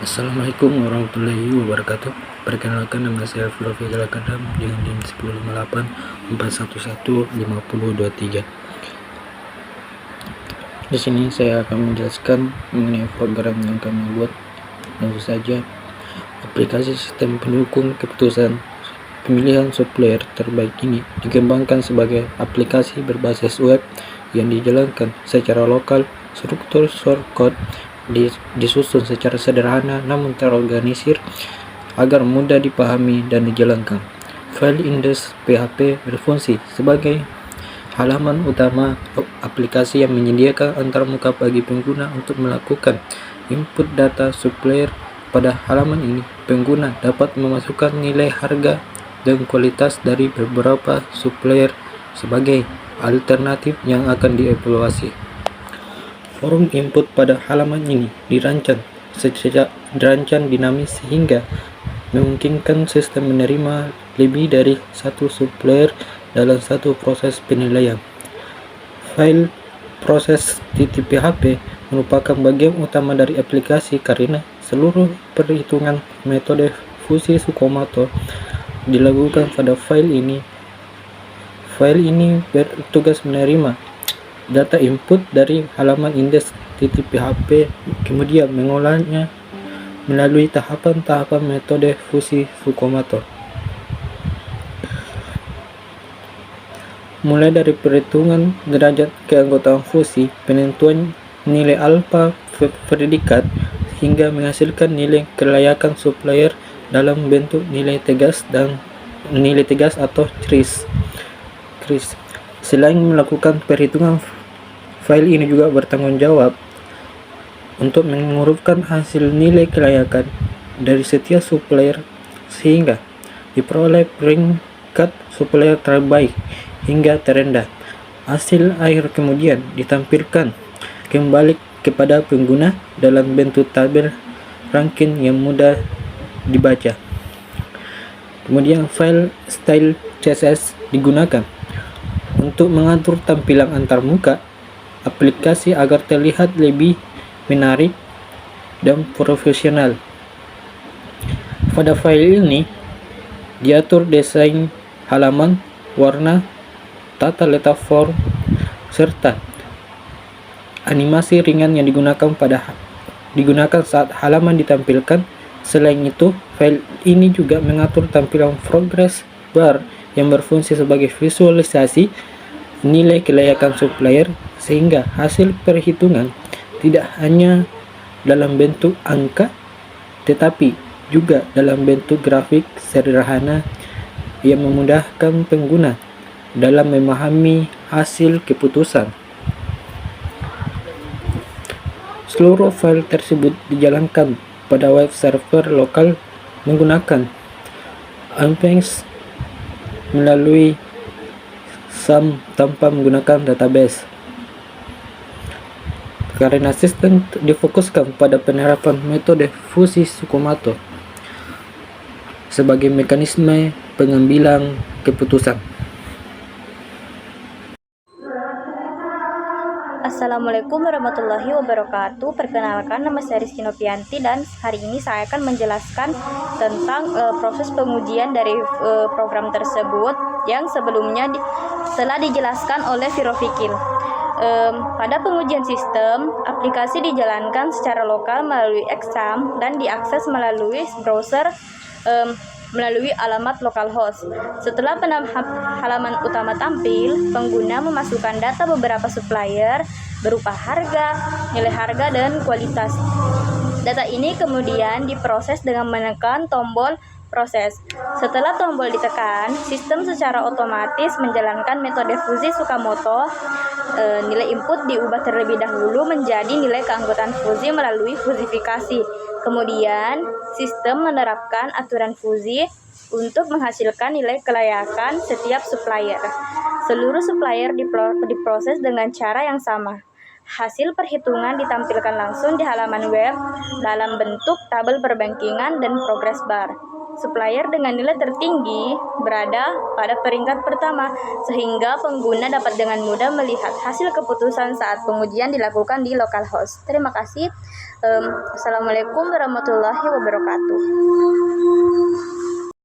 Assalamualaikum warahmatullahi wabarakatuh. Perkenalkan, nama saya Firofi Galakadam dengan NIM 1058 411 5023. Di sini saya akan menjelaskan mengenai program yang kami buat. Tentu saja aplikasi sistem pendukung keputusan pemilihan supplier terbaik ini dikembangkan sebagai aplikasi berbasis web yang dijalankan secara lokal. Struktur shortcode disusun secara sederhana namun terorganisir agar mudah dipahami dan dijalankan. File index PHP berfungsi sebagai halaman utama aplikasi yang menyediakan antarmuka bagi pengguna untuk melakukan input data supplier. Pada halaman ini, pengguna dapat memasukkan nilai harga dan kualitas dari beberapa supplier sebagai alternatif yang akan dievaluasi. Forum input pada halaman ini dirancang dinamis sehingga memungkinkan sistem menerima lebih dari satu supplier dalam satu proses penilaian. File proses .php merupakan bagian utama dari aplikasi karena seluruh perhitungan metode fusi Tsukamoto dilakukan pada file ini. File ini bertugas menerima data input dari halaman index.php, kemudian mengolahnya melalui tahapan-tahapan metode fusi Tsukamoto. Mulai dari perhitungan derajat keanggotaan fusi, penentuan nilai alfa predikat, hingga menghasilkan nilai kelayakan supplier dalam bentuk nilai tegas atau CRIS. Selain melakukan perhitungan, file ini juga bertanggung jawab untuk mengurutkan hasil nilai kelayakan dari setiap supplier sehingga diperoleh peringkat supplier terbaik hingga terendah. Hasil akhir kemudian ditampilkan kembali kepada pengguna dalam bentuk tabel ranking yang mudah dibaca. Kemudian file style CSS digunakan untuk mengatur tampilan antarmuka aplikasi agar terlihat lebih menarik dan profesional. Pada file ini diatur desain halaman, warna, tata letak form, serta animasi ringan yang digunakan saat halaman ditampilkan. Selain itu, file ini juga mengatur tampilan progress bar yang berfungsi sebagai visualisasi nilai kelayakan supplier sehingga hasil perhitungan tidak hanya dalam bentuk angka tetapi juga dalam bentuk grafik sederhana yang memudahkan pengguna dalam memahami hasil keputusan. Seluruh file tersebut dijalankan pada web server lokal menggunakan Nginx melalui SAM tanpa menggunakan database. Karena sistem difokuskan pada penerapan metode fusi Tsukamoto sebagai mekanisme pengambilan keputusan. Assalamualaikum warahmatullahi wabarakatuh. Perkenalkan, nama saya Rizky Novianti dan hari ini saya akan menjelaskan tentang proses pengujian dari program tersebut yang sebelumnya telah dijelaskan oleh Firofikil. Pada pengujian sistem, aplikasi dijalankan secara lokal melalui exam dan diakses melalui browser melalui alamat localhost. Setelah halaman utama tampil, pengguna memasukkan data beberapa supplier berupa harga, nilai harga, dan kualitas. Data ini kemudian diproses dengan menekan tombol proses. Setelah tombol ditekan, sistem secara otomatis menjalankan metode fusi Tsukamoto. Nilai input diubah terlebih dahulu menjadi nilai keanggotaan fusi melalui fusifikasi. Kemudian, sistem menerapkan aturan fusi untuk menghasilkan nilai kelayakan setiap supplier. Seluruh supplier diproses dengan cara yang sama. Hasil perhitungan ditampilkan langsung di halaman web dalam bentuk tabel perbandingan dan progress bar. supplier dengan nilai tertinggi berada pada peringkat pertama, sehingga pengguna dapat dengan mudah melihat hasil keputusan saat pengujian dilakukan di localhost. Terima kasih. Assalamualaikum warahmatullahi wabarakatuh.